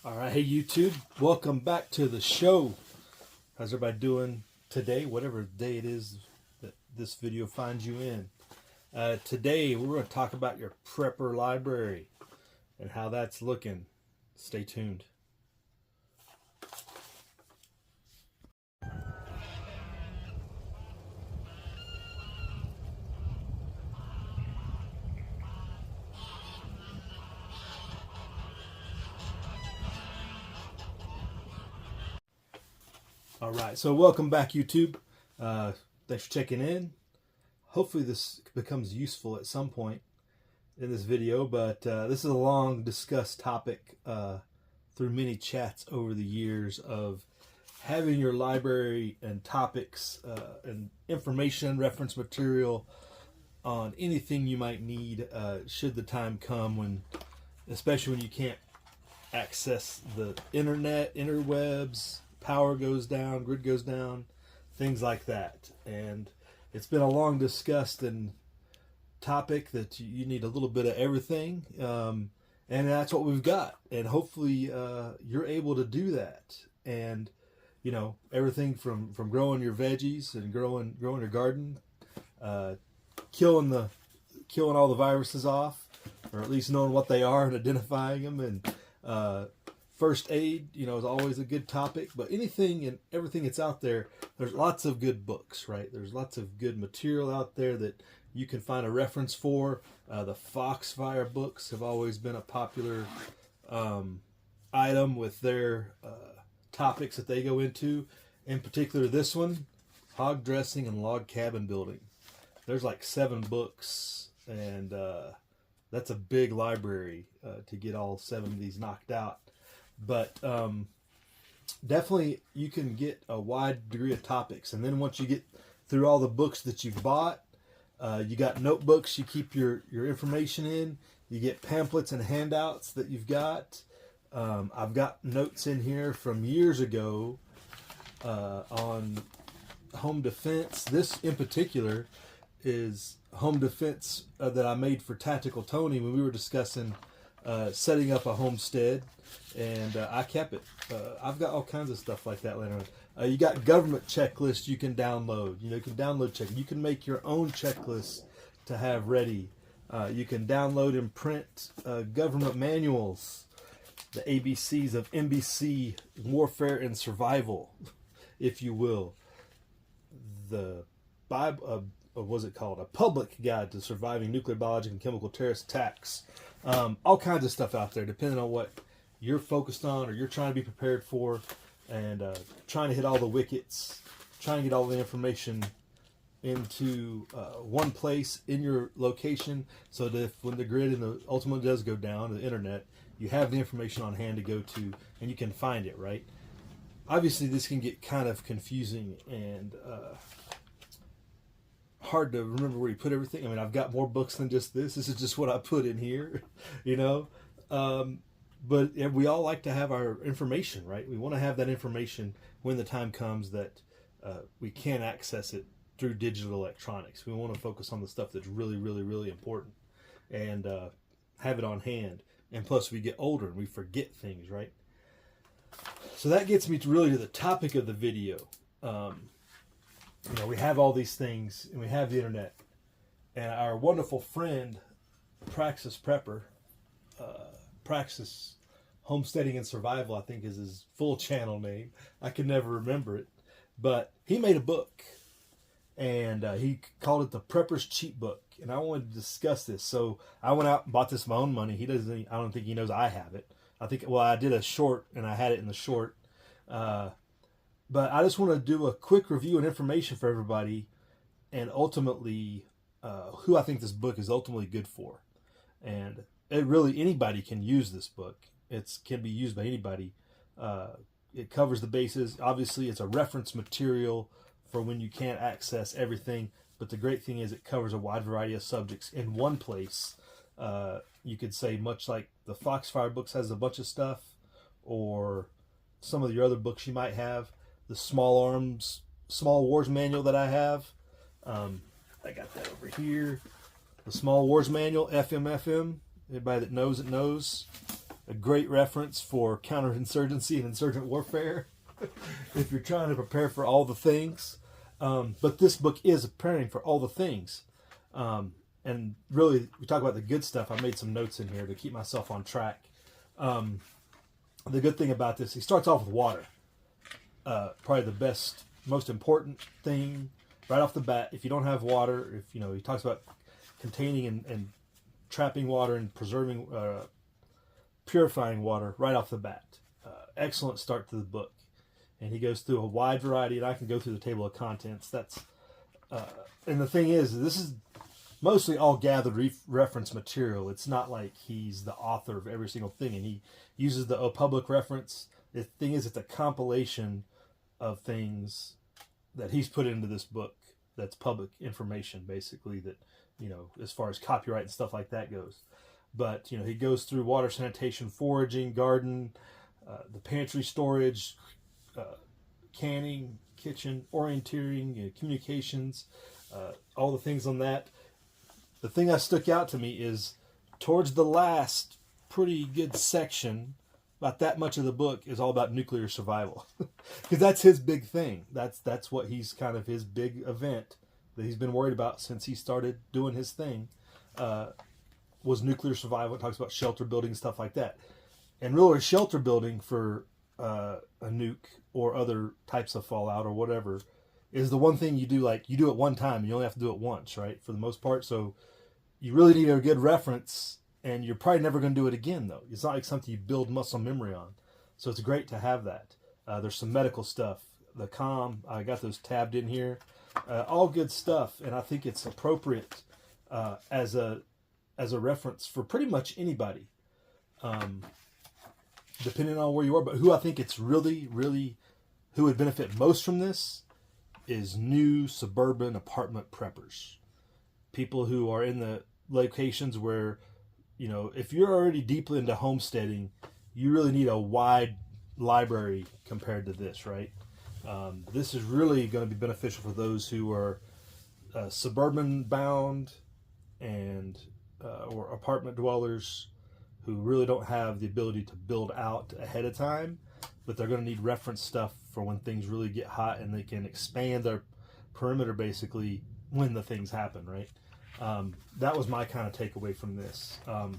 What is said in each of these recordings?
All right, hey YouTube, welcome back to the show. How's everybody doing today, whatever day it is that this video finds you in? Today we're going to talk about your prepper library and how that's looking. Stay tuned. All right, so welcome back YouTube. Thanks for checking in. Hopefully this becomes useful at some point in this video, but this is a long discussed topic through many chats over the years of having your library and topics and information, reference material on anything you might need should the time come when, especially when you can't access the internet, interwebs, power goes down, grid goes down, things like that. And it's been a long discussed and topic that you need a little bit of everything, and that's what we've got. And hopefully you're able to do that. And you know, everything from growing your veggies and growing your garden, killing all the viruses off, or at least knowing what they are and identifying them, and first aid, you know, is always a good topic. But anything and everything that's out there, there's lots of good books, right? There's lots of good material out there that you can find a reference for. The Foxfire books have always been a popular item with their topics that they go into. In particular, this one, hog dressing and log cabin building. There's like 7 books, and that's a big library to get all 7 of these knocked out. But definitely you can get a wide degree of topics. And then once you get through all the books that you've bought, you got notebooks you keep your information in. You get pamphlets and handouts that you've got. I've got notes in here from years ago on home defense. This in particular is home defense that I made for Tactical Tony when we were discussing setting up a homestead, and I kept it. I've got all kinds of stuff like that later on. You got government checklists you can download. You know, you can download check. You can make your own checklist to have ready. You can download and print government manuals, the ABCs of NBC warfare and survival, if you will. The Bible, what was it called? A public guide to surviving nuclear, biological, and chemical terrorist attacks. All kinds of stuff out there, depending on what you're focused on or you're trying to be prepared for, and trying to hit all the wickets, trying to get all the information into one place in your location, so that if when the grid and the ultimately does go down, the internet, you have the information on hand to go to, and you can find it, right? Obviously, this can get kind of confusing and hard to remember where you put everything. I mean, I've got more books than just this. This is just what I put in here, you know. But we all like to have our information, right? We want to have that information when the time comes that we can't access it through digital electronics. We want to focus on the stuff that's really, really, really important, and have it on hand. And plus, we get older and we forget things, right? So that gets me to the topic of the video. You know, we have all these things, and we have the internet, and our wonderful friend Praxis Prepper, Praxis Homesteading and Survival, I think is his full channel name. I can never remember it, but he made a book, and he called it the Prepper's Cheat Book. And I wanted to discuss this, so I went out and bought this with my own money. He doesn't. I don't think he knows I have it. I think. Well, I did a short, and I had it in the short. But I just want to do a quick review and information for everybody, and ultimately, who I think this book is ultimately good for. And anybody can use this book. It can be used by anybody. It covers the bases. Obviously, it's a reference material for when you can't access everything. But the great thing is it covers a wide variety of subjects in one place. You could say, much like the Foxfire books has a bunch of stuff, or some of your other books you might have. The Small Wars Manual that I have. I got that over here. The Small Wars Manual, FMFM. Everybody that knows it knows. a great reference for counterinsurgency and insurgent warfare if you're trying to prepare for all the things. But this book is preparing for all the things. And really, we talk about the good stuff. I made some notes in here to keep myself on track. The good thing about this, he starts off with water. Probably the best, most important thing right off the bat. If you don't have water, if you know, he talks about containing and trapping water and preserving, purifying water right off the bat. Excellent start to the book. And he goes through a wide variety, and I can go through the table of contents. And the thing is, this is mostly all gathered reference material. It's not like he's the author of every single thing, and he uses the public reference. The thing is, it's a compilation of things that he's put into this book that's public information, basically, that, you know, as far as copyright and stuff like that goes. But, you know, he goes through water, sanitation, foraging, garden, the pantry storage, canning, kitchen, orienteering, you know, communications, all the things on that. The thing that stuck out to me is towards the last pretty good section, about that much of the book is all about nuclear survival, because that's his big thing. That's what he's kind of his big event that he's been worried about since he started doing his thing, was nuclear survival. It talks about shelter building, stuff like that. And really, shelter building for a nuke or other types of fallout or whatever is the one thing you do, like, you do it one time. You only have to do it once, right? For the most part. So you really need a good reference, and you're probably never going to do it again, though. It's not like something you build muscle memory on. So it's great to have that. There's some medical stuff. The COM, I got those tabbed in here. All good stuff, and I think it's appropriate as a reference for pretty much anybody, depending on where you are. But who I think it's really, really, who would benefit most from this is new suburban apartment preppers. People who are in the locations where, you know, if you're already deeply into homesteading, you really need a wide library compared to this, right? This is really going to be beneficial for those who are suburban bound and or apartment dwellers who really don't have the ability to build out ahead of time, but they're going to need reference stuff for when things really get hot, and they can expand their perimeter basically when the things happen, right? That was my kind of takeaway from this. That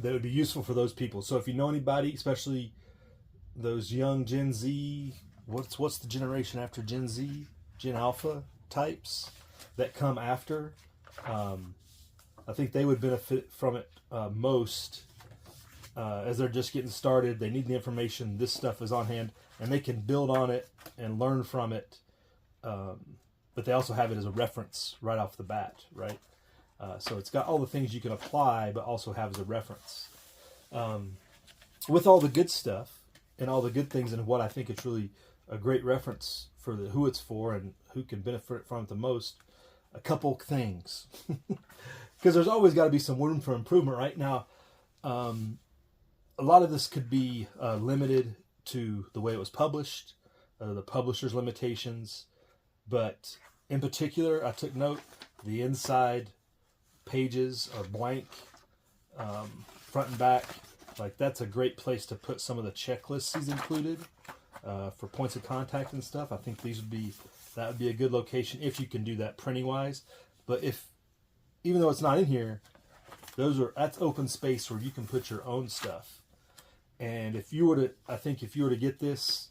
would be useful for those people. So if you know anybody, especially those young Gen Z, what's the generation after Gen Z? Gen Alpha types that come after. I think they would benefit from it most as they're just getting started. They need the information. This stuff is on hand, and they can build on it and learn from it. But they also have it as a reference right off the bat, right? So it's got all the things you can apply, but also have as a reference. With all the good stuff and all the good things, and what I think it's really a great reference for who it's for and who can benefit from it the most, a couple things. Because there's always got to be some room for improvement. Right now, a lot of this could be limited to the way it was published, the publisher's limitations. But in particular, I took note, the inside pages are blank, front and back. Like, that's a great place to put some of the checklists he's included for points of contact and stuff. I think that would be a good location if you can do that printing wise. But even though it's not in here, that's open space where you can put your own stuff. And if you were to get this,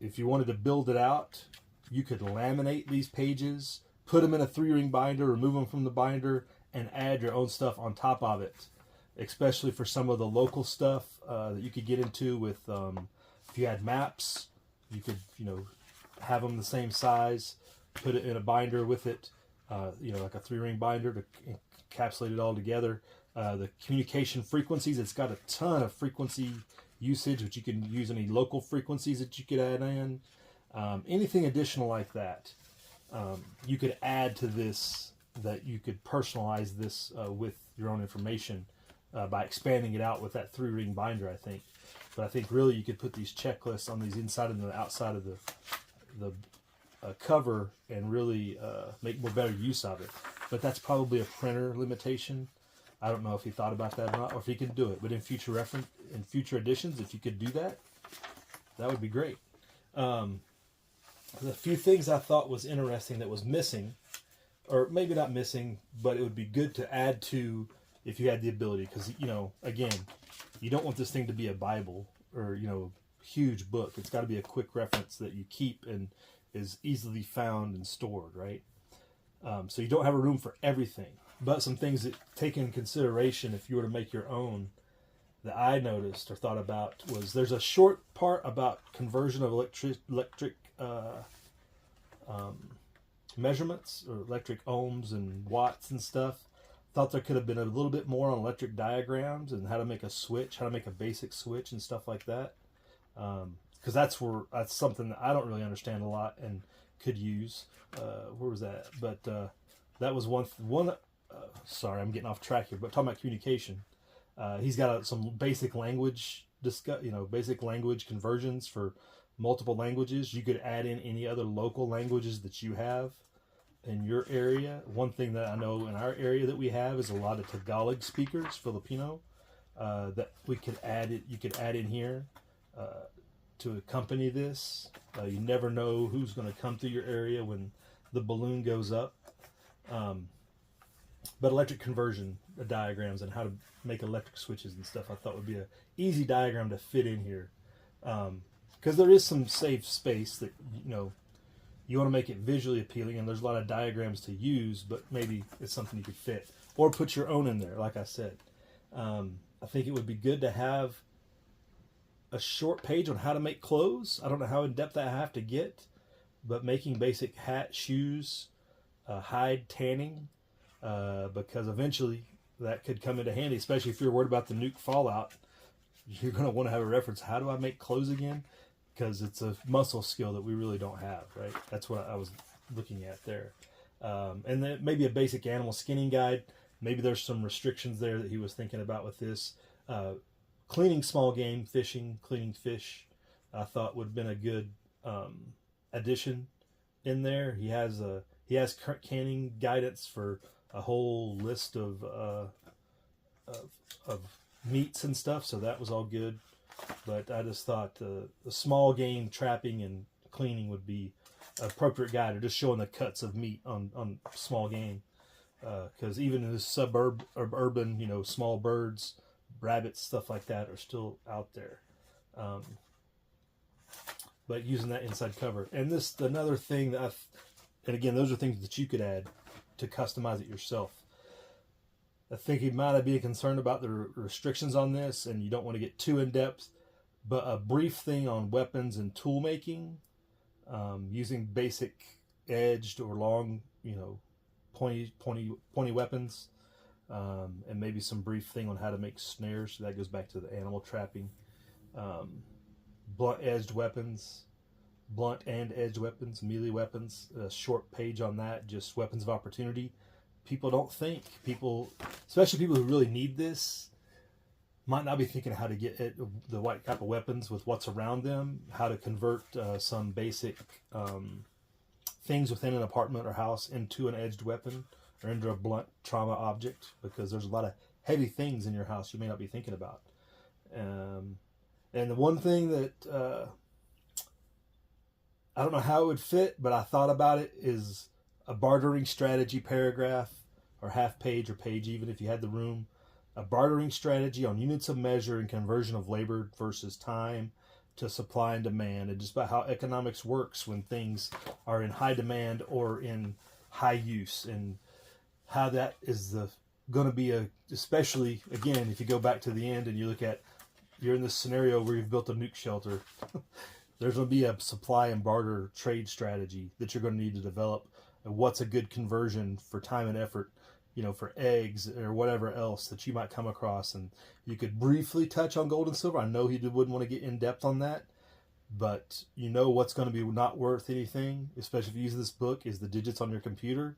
if you wanted to build it out, you could laminate these pages, put them in a 3-ring binder, remove them from the binder, and add your own stuff on top of it. Especially for some of the local stuff that you could get into with, if you had maps, you could, have them the same size, put it in a binder with it, like a 3-ring binder to encapsulate it all together. The communication frequencies, it's got a ton of frequency usage, which you can use any local frequencies that you could add in. Anything additional like that, you could add to this, that you could personalize this with your own information by expanding it out with that 3-ring binder, I think. But I think really you could put these checklists on these inside and the outside of the cover and really make better use of it. But that's probably a printer limitation. I don't know if he thought about that or not, or if he could do it. But in future editions, if you could do that, that would be great. The few things I thought was interesting that was missing, or maybe not missing, but it would be good to add to if you had the ability. Because, again, you don't want this thing to be a Bible or, huge book. It's got to be a quick reference that you keep and is easily found and stored, right? So you don't have a room for everything. But some things that take in consideration if you were to make your own that I noticed or thought about was there's a short part about conversion of electric measurements or electric ohms and watts and stuff. Thought there could have been a little bit more on electric diagrams and how to make a switch, how to make a basic switch and stuff like that. Because that's something that I don't really understand a lot and could use. Where was that? But that was one. Sorry, I'm getting off track here. But talking about communication, he's got some basic language basic language conversions for multiple languages. You could add in any other local languages that you have in your area. One thing that I know in our area that we have is a lot of Tagalog speakers, Filipino, that we could add it. You could add in here to accompany this. You never know who's going to come through your area when the balloon goes up. But electric conversion diagrams and how to make electric switches and stuff, I thought would be an easy diagram to fit in here. Because there is some safe space that, you want to make it visually appealing, and there's a lot of diagrams to use, but maybe it's something you could fit. Or put your own in there, like I said. I think it would be good to have a short page on how to make clothes. I don't know how in-depth I have to get, but making basic hat, shoes, hide tanning, because eventually that could come into handy, especially if you're worried about the nuke fallout. You're going to want to have a reference. How do I make clothes again? Because it's a muscle skill that we really don't have, right? That's what I was looking at there. And then maybe a basic animal skinning guide. Maybe there's some restrictions there that he was thinking about with this. Cleaning small game, fishing, cleaning fish, I thought would have been a good addition in there. He has canning guidance for a whole list of meats and stuff, so that was all good. But I just thought the small game trapping and cleaning would be an appropriate guide, or just showing the cuts of meat on small game. Because even in the urban, small birds, rabbits, stuff like that are still out there. But using that inside cover. And another thing that and again, those are things that you could add to customize it yourself. I think he might be concerned about the restrictions on this, and you don't want to get too in depth, but a brief thing on weapons and tool making, using basic edged or long, pointy weapons, and maybe some brief thing on how to make snares. So that goes back to the animal trapping. Blunt and edged weapons, melee weapons, a short page on that, just weapons of opportunity. People don't think. Especially people who really need this, might not be thinking how to get the right type of weapons with what's around them, how to convert some basic things within an apartment or house into an edged weapon or into a blunt trauma object, because there's a lot of heavy things in your house you may not be thinking about. And the one thing that I don't know how it would fit, but I thought about it, is a bartering strategy paragraph or half page or page, even if you had the room. A bartering strategy on units of measure and conversion of labor versus time to supply and demand, and just about how economics works when things are in high demand or in high use, and how that is going to be especially, again, if you go back to the end and you look at, you're in this scenario where you've built a nuke shelter, there's going to be a supply and barter trade strategy that you're going to need to develop. And what's a good conversion for time and effort, for eggs or whatever else that you might come across. And you could briefly touch on gold and silver. I know he wouldn't want to get in depth on that, but what's going to be not worth anything, especially if you use this book, is the digits on your computer.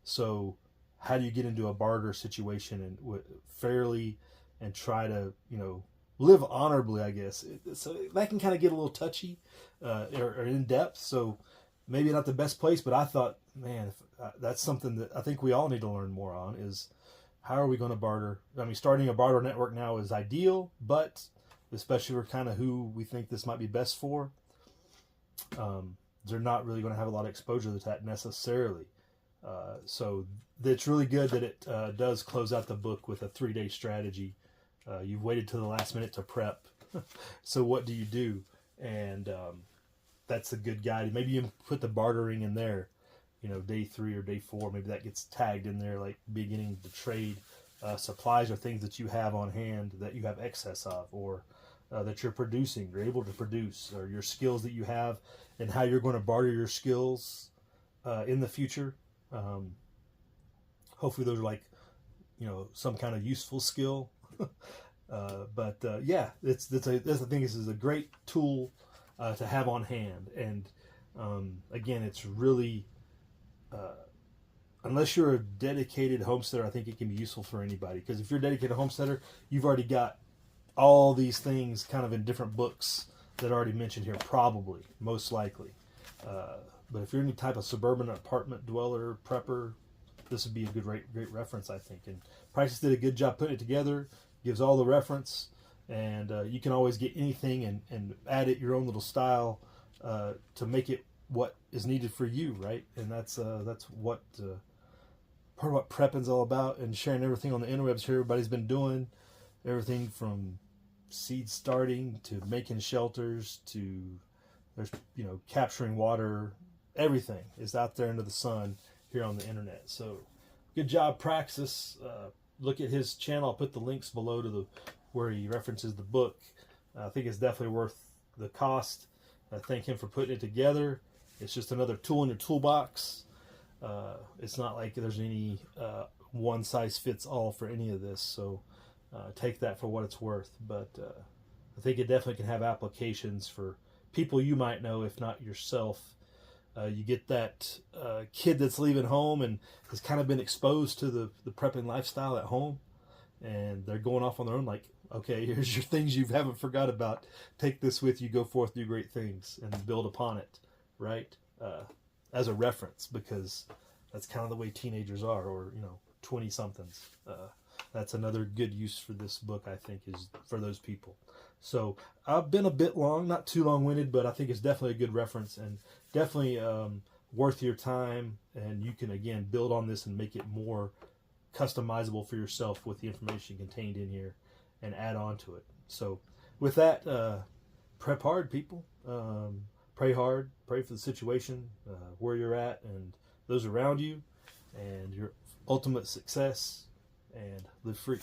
So how do you get into a barter situation and fairly and try to, live honorably, I guess. So that can kind of get a little touchy or in depth. So maybe not the best place, but I thought, man, that's something that I think we all need to learn more on, is how are we going to barter? I mean, starting a barter network now is ideal, but especially for kind of who we think this might be best for, they're not really going to have a lot of exposure to that necessarily. So it's really good that it does close out the book with a 3-day strategy. You've waited till the last minute to prep. So what do you do? And that's a good guide. Maybe you put the bartering in there, day 3 or day 4. Maybe that gets tagged in there, like beginning to trade supplies or things that you have on hand that you have excess of, or that you're producing, you're able to produce, or your skills that you have and how you're going to barter your skills in the future. Hopefully those are like, some kind of useful skill. Yeah, that's the thing. This is a great tool to have on hand. And again, it's really, unless you're a dedicated homesteader, I think it can be useful for anybody. Because if you're a dedicated homesteader, you've already got all these things kind of in different books that are already mentioned here, probably, most likely. But if you're any type of suburban apartment dweller, prepper, this would be a great reference, I think. And Praxis did a good job putting it together, gives all the reference, and you can always get anything and add it your own little style to make it what is needed for you, right? And that's what part of what prepping's all about, and sharing everything on the interwebs here. Everybody's been doing everything from seed starting to making shelters to there's capturing water. Everything is out there under the sun here on the internet. So good job, Praxis. Look at his channel. I'll put the links below to where he references the book. I think it's definitely worth the cost. I thank him for putting it together. It's just another tool in your toolbox. It's not like there's any one size fits all for any of this. So take that for what it's worth. But I think it definitely can have applications for people you might know, if not yourself. You get that kid that's leaving home and has kind of been exposed to the prepping lifestyle at home, and they're going off on their own, like, okay, here's your things you haven't forgot about. Take this with you, go forth, do great things, and build upon it, right? As a reference, because that's kind of the way teenagers are, or 20-somethings. That's another good use for this book, I think, is for those people. So I've been a bit long, not too long-winded, but I think it's definitely a good reference and definitely worth your time. And you can, again, build on this and make it more customizable for yourself with the information contained in here and add on to it. So with that, prep hard, people. Pray hard. Pray for the situation, where you're at and those around you, and your ultimate success, and live free.